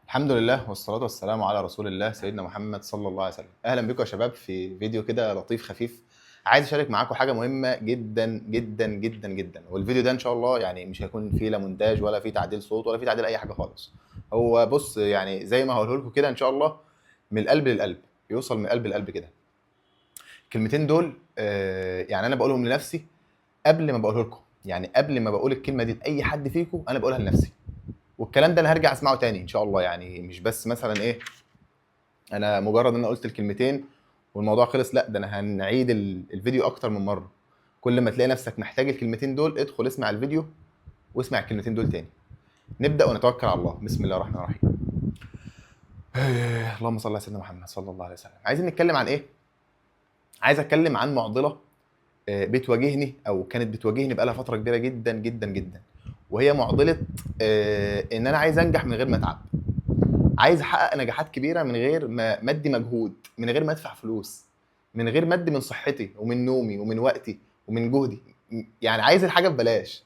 الحمد لله والصلاة والسلام على رسول الله سيدنا محمد صلى الله عليه وسلم. أهلا بكم يا شباب في فيديو كده لطيف خفيف. عايز أشارك معاكم حاجة مهمة جدا جدا جدا جدا، والفيديو ده إن شاء الله يعني مش هيكون فيه لا مونتاج ولا فيه تعديل صوت ولا فيه تعديل أي حاجة خالص. هو بص يعني زي ما هقوله لكم كده إن شاء الله من القلب للقلب، يوصل من القلب للقلب كده. الكلمتين دول يعني أنا بقولهم لنفسي قبل ما بقوله لكم، يعني قبل ما بقول الكلمة دي لأي حد فيكم أنا بقولها لنفسي. والكلام ده انا هرجع اسمعه تاني ان شاء الله، يعني مش بس مثلا ايه انا مجرد ان انا قلت الكلمتين والموضوع خلص، لا ده انا هنعيد الفيديو اكتر من مره. كل ما تلاقي نفسك محتاج الكلمتين دول ادخل اسمع الفيديو واسمع الكلمتين دول تاني. نبدا ونتوكل على الله. بسم الله الرحمن الرحيم. اللهم صل على سيدنا محمد صلى الله عليه وسلم. عايزين نتكلم عن ايه؟ عايز اتكلم عن معضله بتواجهني او كانت بتواجهني بقالها فتره كبيره جدا جدا جدا، وهي معضله ان انا عايز انجح من غير ما اتعب. عايز احقق نجاحات كبيره من غير ما ادي مجهود، من غير ما ادفع فلوس، من غير ما ادي من صحتي ومن نومي ومن وقتي ومن جهدي. يعني عايز الحاجه ببلاش.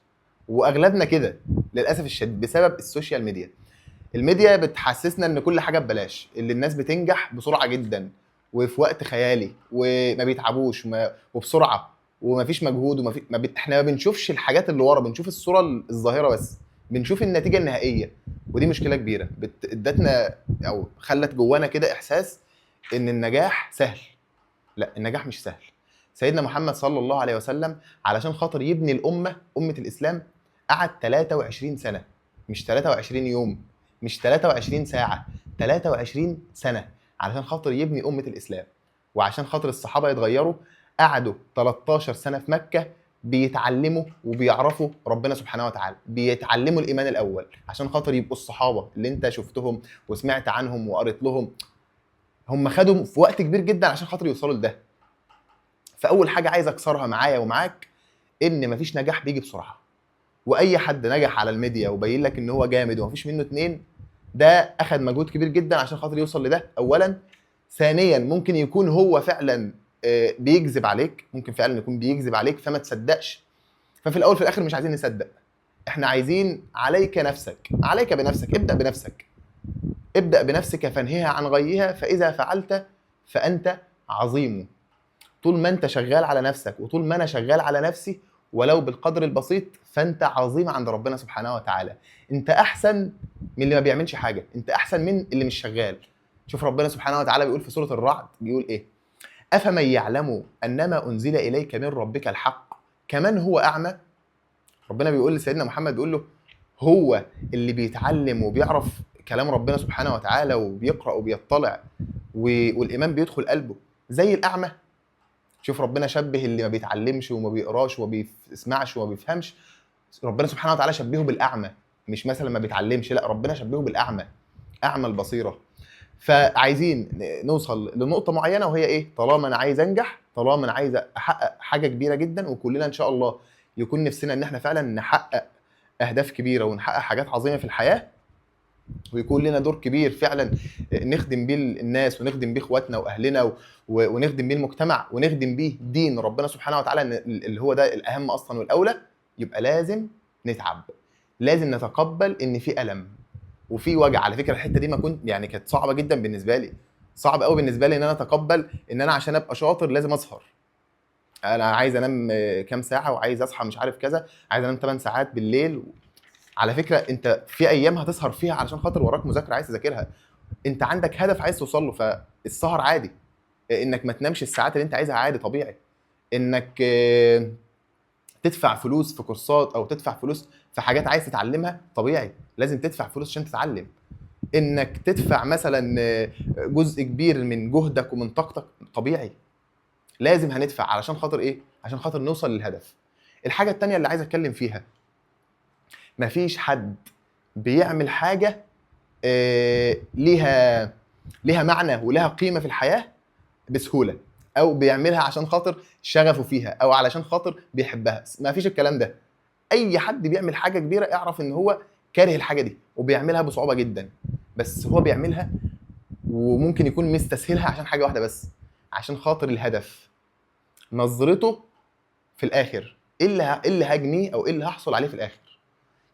واغلبنا كده للاسف الشديد بسبب السوشيال ميديا. الميديا بتحسسنا ان كل حاجه ببلاش، اللي الناس بتنجح بسرعه جدا وفي وقت خيالي وما بيتعبوش وبسرعه ومفيش مجهود احنا ما بنشوفش الحاجات اللي ورا، بنشوف الصوره الظاهره بس، بنشوف النتيجه النهائيه. ودي مشكله كبيره ادتنا او خلت جوانا كده احساس ان النجاح سهل. لا، النجاح مش سهل. سيدنا محمد صلى الله عليه وسلم علشان خاطر يبني امه الاسلام قعد 23 سنه، مش 23 يوم، مش 23 ساعه، 23 سنه علشان خاطر يبني امه الاسلام. وعشان خاطر الصحابه يتغيروا قعدوا 13 سنه في مكه بيتعلموا وبيعرفوا ربنا سبحانه وتعالى، بيتعلموا الايمان الاول عشان خاطر يبقوا الصحابه اللي انت شفتهم وسمعت عنهم وقريت لهم. هم خدوا في وقت كبير جدا عشان خاطر يوصلوا لده. فاول حاجه عايز اكسرها معايا ومعاك ان مفيش نجاح بيجي بسرعه. واي حد نجح على الميديا وبين لك ان هو جامد ومفيش منه اتنين، ده اخد مجهود كبير جدا عشان خاطر يوصل لده اولا. ثانيا ممكن يكون هو فعلا بيكذب عليك، ممكن فعلا يكون بيكذب عليك فما تصدقش. ففي الاول في الاخر مش عايزين نصدق، احنا عايزين عليك نفسك، عليك بنفسك. ابدا بنفسك، ابدا بنفسك فانهيها عن غيها، فاذا فعلت فانت عظيم. طول ما انت شغال على نفسك وطول ما انا شغال على نفسي ولو بالقدر البسيط، فانت عظيم عند ربنا سبحانه وتعالى. انت احسن من اللي ما بيعملش حاجه، انت احسن من اللي مش شغال. شوف ربنا سبحانه وتعالى بيقول في سوره الرعد، بيقول ايه؟ افمن يعلم انما انزل اليك من ربك الحق كمن هو اعمى. ربنا بيقول لسيدنا محمد، بيقول له هو اللي بيتعلم وبيعرف كلام ربنا سبحانه وتعالى وبيقرا وبيطلع والايمان بيدخل قلبه زي الاعمى. شوف ربنا شبه اللي ما بيتعلمش وما بيقراش وما بيسمعش وما بيفهمش، ربنا سبحانه وتعالى شبهه بالاعمى. مش مثلا ما بيتعلمش، لا، ربنا شبهه بالاعمى، اعمى البصيره. فعايزين نوصل لنقطه معينه، وهي ايه؟ طالما انا عايز انجح، طالما انا عايز احقق حاجه كبيره جدا، وكلنا ان شاء الله يكون نفسنا ان احنا فعلا نحقق اهداف كبيره ونحقق حاجات عظيمه في الحياه، ويكون لنا دور كبير فعلا نخدم بيه الناس ونخدم بيه اخواتنا واهلنا ونخدم بيه المجتمع ونخدم بيه دين ربنا سبحانه وتعالى، اللي هو ده الاهم اصلا والاولى. يبقى لازم نتعب، لازم نتقبل ان في الم وفي وجع. على فكره الحته دي ما كنت يعني كانت صعبه جدا بالنسبه لي، صعب قوي بالنسبه لي ان انا اتقبل ان انا عشان ابقى شاطر لازم اسهر. انا عايز انام كام ساعه وعايز اصحى مش عارف كذا، عايز انام 8 ساعات بالليل. على فكره انت في ايام هتسهر فيها علشان خاطر وراك مذاكره عايز تذاكرها، انت عندك هدف عايز توصل له، فالسهر عادي. انك ما تنامش الساعات اللي انت عايزها عادي طبيعي. انك تدفع فلوس في كورسات او تدفع فلوس في حاجات عايز تتعلمها طبيعي، لازم تدفع فلوس عشان تتعلم. انك تدفع مثلا جزء كبير من جهدك ومن طاقتك طبيعي، لازم هندفع علشان خاطر ايه؟ عشان خاطر نوصل للهدف. الحاجه التانيه اللي عايز اتكلم فيها، مفيش حد بيعمل حاجه ليها معنى ولها قيمه في الحياه بسهوله، او بيعملها عشان خاطر شغفه فيها او علشان خاطر بيحبها. ما فيش الكلام ده. اي حد بيعمل حاجه كبيره اعرف ان هو كاره الحاجه دي وبيعملها بصعوبه جدا، بس هو بيعملها وممكن يكون مستسهلها عشان حاجه واحده بس، عشان خاطر الهدف. نظرته في الاخر ايه اللي هجنيه او ايه اللي هحصل عليه في الاخر.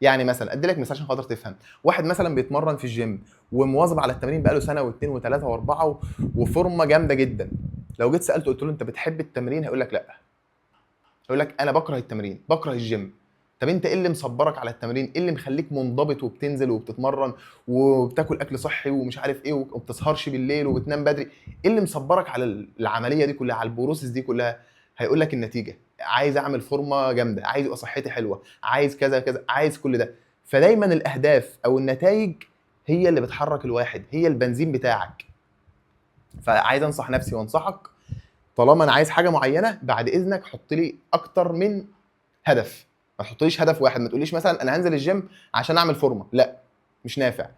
يعني مثلا ادي لك مثال عشان خاطر تفهم. واحد مثلا بيتمرن في الجيم ومواظب على التمرين بقاله سنه واثنين وثلاثه واربعه وفورمه جامده جدا، لو جيت سالته قلت له انت بتحب التمرين هيقول لك لا، هيقول لك انا بكره التمرين، بكره الجيم. طب انت ايه اللي مصبرك على التمرين؟ ايه اللي مخليك منضبط وبتنزل وبتتمرن وبتاكل اكل صحي ومش عارف ايه وبتسهرش بالليل وبتنام بدري؟ ايه اللي مصبرك على العمليه دي كلها، على البروسيس دي كلها؟ هيقول لك النتيجه، عايز اعمل فورمه جامده، عايز يبقى صحتي حلوه، عايز كذا كذا، عايز كل ده. فدايما الاهداف او النتائج هي اللي بتحرك الواحد، هي البنزين بتاعك. فعايز انصح نفسي وانصحك، طالما انا عايز حاجه معينه بعد اذنك حط لي اكتر من هدف. ما تحطليش هدف واحد، ما تقوليش مثلا انا هنزل الجيم عشان اعمل فورمه، لا مش نافع.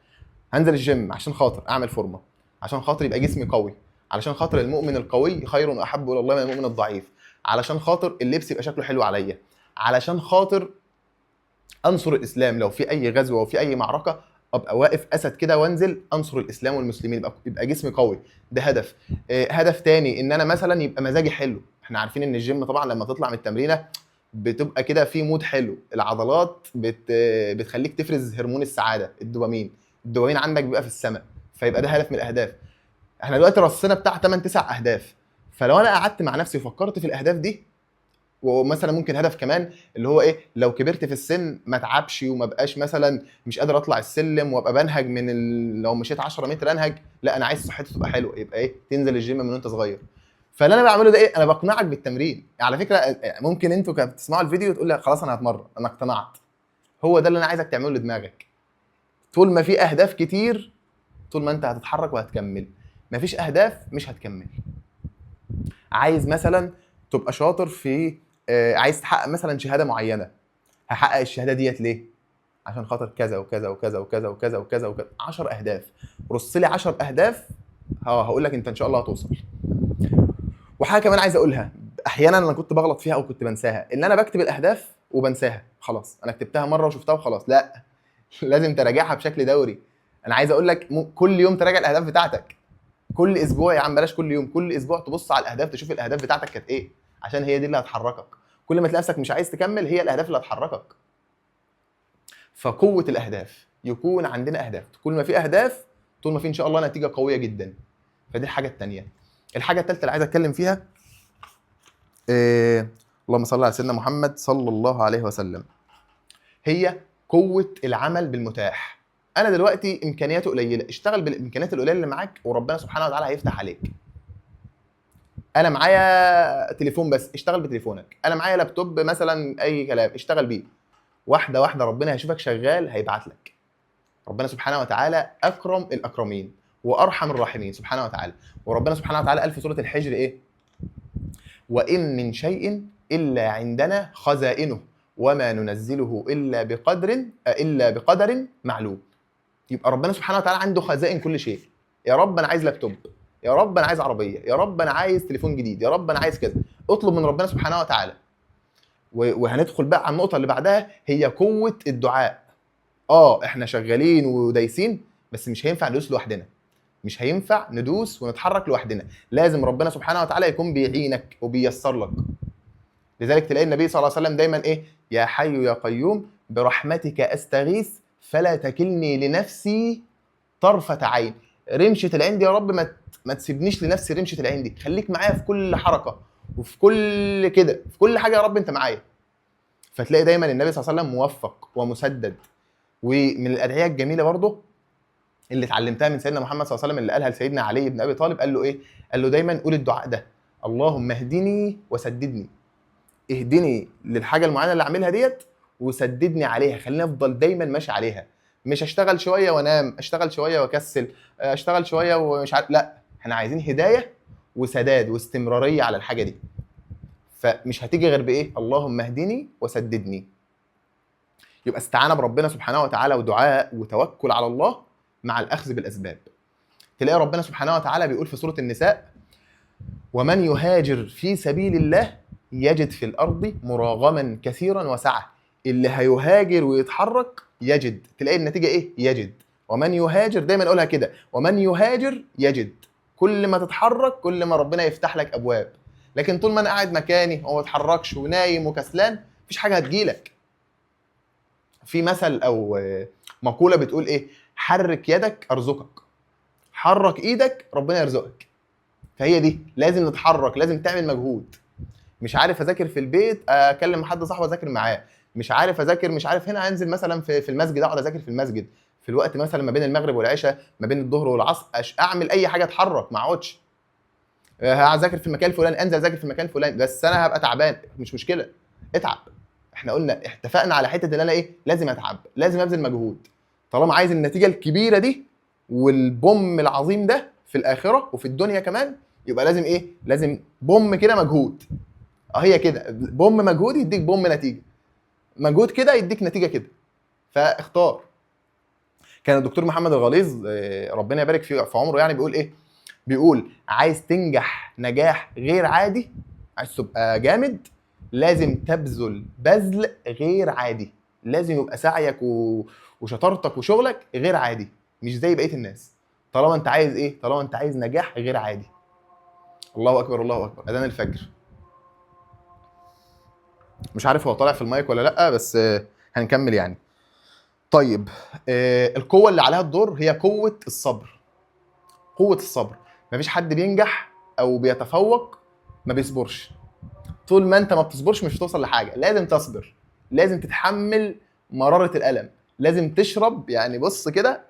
هنزل الجيم عشان خاطر اعمل فورمه، عشان خاطر يبقى جسمي قوي، علشان خاطر المؤمن القوي خير واحب الى الله من المؤمن الضعيف، علشان خاطر اللبس يبقى شكله حلو عليا، علشان خاطر انصر الاسلام لو في اي غزوه او في اي معركه ابقى واقف اسد كده وانزل انصر الاسلام والمسلمين، يبقى جسمي قوي. ده هدف. هدف تاني ان انا مثلا يبقى مزاجي حلو. احنا عارفين ان الجيم طبعا لما تطلع من التمرينه بتبقى كده في مود حلو، العضلات بتخليك تفرز هرمون السعاده الدوبامين، الدوبامين عندك بيبقى في السماء، فيبقى ده هدف من الاهداف. احنا دلوقتي رصينا بتاع 8 9 اهداف، فلو انا قعدت مع نفسي وفكرت في الاهداف دي، ومثلا ممكن هدف كمان اللي هو ايه، لو كبرت في السن ما اتعبش وما بقاش مثلا مش قادر اطلع السلم وابقى بنهج من لو مشيت 10 متر انهج، لا انا عايز صحتي تبقى حلوه، يبقى ايه، تنزل الجيم من وانت صغير. فاللي انا بعمله ده ايه، انا بقنعك بالتمرين. على فكره ممكن انتوا كنتوا بتسمعوا الفيديو تقول لي خلاص انا هتمرن، انا اقتنعت. هو ده اللي انا عايزك تعمله لدماغك. طول ما في اهداف كتير، طول ما انت هتتحرك وهتكمل. مفيش اهداف مش هتكمل. عايز مثلا تبقى شاطر في عايز تحقق مثلا شهاده معينه، هحقق الشهاده ديت ليه؟ عشان خاطر كذا وكذا وكذا وكذا وكذا وكذا وكذا. 10 اهداف، رص لي 10 اهداف، هقول لك انت ان شاء الله هتوصل. وحاجه كمان عايز اقولها، احيانا انا كنت بغلط فيها او كنت بنساها، ان انا بكتب الاهداف وبنساها. خلاص انا كتبتها مره وشفتها وخلاص، لا لازم تراجعها بشكل دوري. انا عايز اقول لك كل يوم تراجع الاهداف بتاعتك، كل اسبوع يا عم، بلاش كل يوم، كل اسبوع تبص على الاهداف، تشوف الاهداف بتاعتك كانت ايه، عشان هي دي اللي هتحركك. كل ما تلاقي نفسك مش عايز تكمل، هي الاهداف اللي هتحركك. فقوه الاهداف، يكون عندنا اهداف. كل ما في اهداف طول ما في ان شاء الله نتيجه قويه جدا. فدي الحاجه الثانيه. الحاجه الثالثه اللي عايز اتكلم فيها اللهم صل على سيدنا محمد صلى الله عليه وسلم، هي قوه العمل بالمتاح. انا دلوقتي امكانياته قليله، اشتغل بالامكانيات القليله اللي معاك وربنا سبحانه وتعالى هيفتح عليك. انا معايا تليفون بس، اشتغل بتليفونك. انا معايا لابتوب مثلا اي كلام، اشتغل بيه. واحده واحده ربنا هيشوفك شغال هيبعت لك. ربنا سبحانه وتعالى اكرم الاكرمين وارحم الراحمين سبحانه وتعالى. وربنا سبحانه وتعالى قال في سوره الحجر ايه؟ وان من شيء الا عندنا خزائنه وما ننزله الا بقدر معلوم. يبقى ربنا سبحانه وتعالى عنده خزائن كل شيء. يا رب انا عايز لابتوب، يا رب انا عايز عربيه، يا رب انا عايز تليفون جديد، يا رب انا عايز كذا. اطلب من ربنا سبحانه وتعالى. وهندخل بقى على النقطه اللي بعدها، هي قوه الدعاء. احنا شغالين ودايسين، بس مش هينفع ندوس لوحدنا، مش هينفع ندوس ونتحرك لوحدنا، لازم ربنا سبحانه وتعالى يكون بيعينك وبييسر لك. لذلك تلاقي النبي صلى الله عليه وسلم دايما ايه، يا حي يا قيوم برحمتك استغيث فلا تكلني لنفسي طرفة عين. رمشة العين دي يا رب ما تسيبنيش لنفسي رمشة العين دي، خليك معايا في كل حركة وفي كل كده، في كل حاجة يا رب انت معايا. فتلاقي دايما النبي صلى الله عليه وسلم موفق ومسدد. ومن الأدعية الجميلة برضه اللي اتعلمتها من سيدنا محمد صلى الله عليه وسلم، اللي قالها لسيدنا علي بن ابي طالب، قال له ايه؟ قال له دايما قول الدعاء ده، اللهم اهدني وسددني. اهدني للحاجه المعينه اللي اعملها ديت وسددني عليها، خليني افضل دايما ماشي عليها، مش اشتغل شويه وانام، اشتغل شويه واكسل، اشتغل شويه ومش عارف، لا احنا عايزين هدايه وسداد واستمراريه على الحاجه دي. فمش هتيجي غير بايه؟ اللهم اهدني وسددني. يبقى استعانه بربنا سبحانه وتعالى ودعاء وتوكل على الله مع الاخذ بالاسباب. تلاقي ربنا سبحانه وتعالى بيقول في سوره النساء ومن يهاجر في سبيل الله يجد في الارض مراغما كثيرا وسعه. اللي هيهاجر ويتحرك يجد، تلاقي النتيجه ايه؟ يجد. ومن يهاجر، دايما اقولها كده، ومن يهاجر يجد. كل ما تتحرك كل ما ربنا يفتح لك ابواب. لكن طول ما انا قاعد مكاني وما بتحركش ونايم وكسلان، مفيش حاجه هتجيلك. في مثل او مقوله بتقول ايه؟ حرك يدك ارزقك، حرك ايدك ربنا يرزقك. فهي دي، لازم نتحرك، لازم تعمل مجهود. مش عارف اذاكر في البيت، اكلم حد صاحبي اذاكر معاه. مش عارف اذاكر، مش عارف هنا، انزل مثلا في المسجد اقعد اذاكر في المسجد في الوقت مثلا ما بين المغرب والعشاء، ما بين الظهر والعصر، اعمل اي حاجه، اتحرك ما اقعدش. هذاكر في المكان الفلاني، انزل اذاكر في المكان الفلاني، بس انا هبقى تعبان مش مشكله، اتعب. احنا قلنا اتفقنا على حته ان انا ايه؟ لازم اتعب، لازم ابذل مجهود. طالما عايز النتيجه الكبيره دي والبوم العظيم ده في الاخره وفي الدنيا كمان، يبقى لازم ايه؟ لازم بوم كده مجهود. هي كده، بوم مجهود يديك بوم نتيجه، مجهود كده يديك نتيجه كده. فاختار. كان الدكتور محمد الغليظ ربنا يبارك فيه في عمره يعني بيقول ايه؟ بيقول عايز تنجح نجاح غير عادي، عايز تبقى جامد، لازم تبذل بذل غير عادي. لازم يبقى سعيك وشطارتك وشغلك غير عادي، مش زي بقيه الناس. طالما انت عايز ايه؟ طالما انت عايز نجاح غير عادي. الله اكبر، الله اكبر، اذان الفجر. مش عارف هو طالع في المايك ولا لا، بس هنكمل يعني. طيب، القوه اللي عليها الدور هي قوه الصبر. قوه الصبر. مفيش حد بينجح او بيتفوق ما بيصبرش. طول ما انت ما بتصبرش مش هتوصل لحاجه. لازم تصبر، لازم تتحمل مراره الالم، لازم تشرب. يعني بص كده،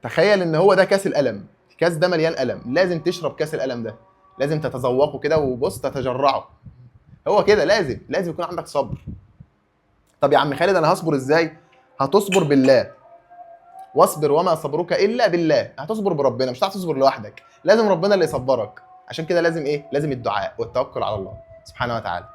تخيل ان هو ده كاس الالم، الكاس ده مليان الم، لازم تشرب كاس الالم ده، لازم تتذوقه كده وبص تتجرعه. هو كده، لازم يكون عندك صبر. طب يا عم خالد انا هصبر ازاي؟ هتصبر بالله، واصبر وما صبرك الا بالله. هتصبر بربنا، مش هتعرف تصبر لوحدك، لازم ربنا اللي يصبرك. عشان كده لازم ايه؟ لازم الدعاء والتوكل على الله سبحانه وتعالى.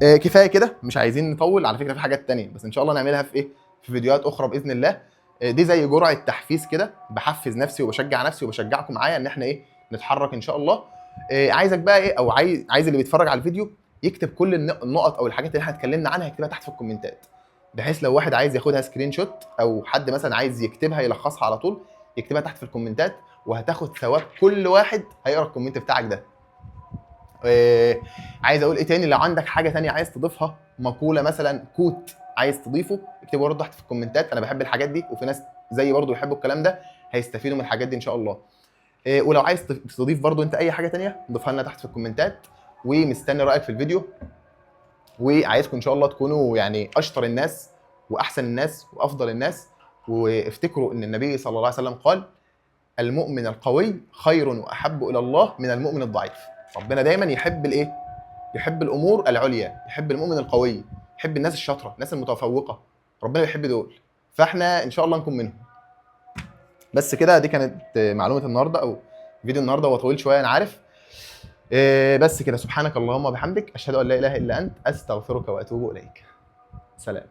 كفايه كده، مش عايزين نطول. على فكره في حاجات تانية بس ان شاء الله نعملها في ايه؟ في فيديوهات اخرى باذن الله. دي زي جرعه تحفيز كده، بحفز نفسي وبشجع نفسي وبشجعكم معايا ان احنا ايه؟ نتحرك ان شاء الله. عايزك بقى ايه، او عايز اللي بيتفرج على الفيديو يكتب كل النقط او الحاجات اللي احنا اتكلمنا عنها، يكتبها تحت في الكومنتات، بحيث لو واحد عايز ياخدها سكرين شوت او حد مثلا عايز يكتبها يلخصها على طول، يكتبها تحت في الكومنتات، وهتاخد ثواب كل واحد هيقرا الكومنت بتاعك ده. عايز اقول ايه تاني؟ لو عندك حاجه تانية عايز تضيفها، مقوله مثلا، كوت عايز تضيفه، اكتبه برضه تحت في الكومنتات. انا بحب الحاجات دي وفي ناس زيي برضه بيحبوا الكلام ده، هيستفيدوا من الحاجات دي ان شاء الله. ولو عايز تضيف برضه انت اي حاجه تانية ضيفها لنا تحت في الكومنتات، ومستني رايك في الفيديو. وعايزكم ان شاء الله تكونوا يعني اشطر الناس واحسن الناس وافضل الناس. وافتكروا ان النبي صلى الله عليه وسلم قال: المؤمن القوي خير واحب الى الله من المؤمن الضعيف. ربنا دايما يحب الايه؟ يحب الامور العليا، يحب المؤمن القوي، يحب الناس الشاطره، الناس المتفوقه. ربنا بيحب دول، فاحنا ان شاء الله نكون منهم. بس كده، دي كانت معلومه النهارده او فيديو النهارده. هو طويل شويه انا عارف. بس كده، سبحانك اللهم وبحمدك، اشهد ان لا اله الا انت، استغفرك واتوب اليك. سلام.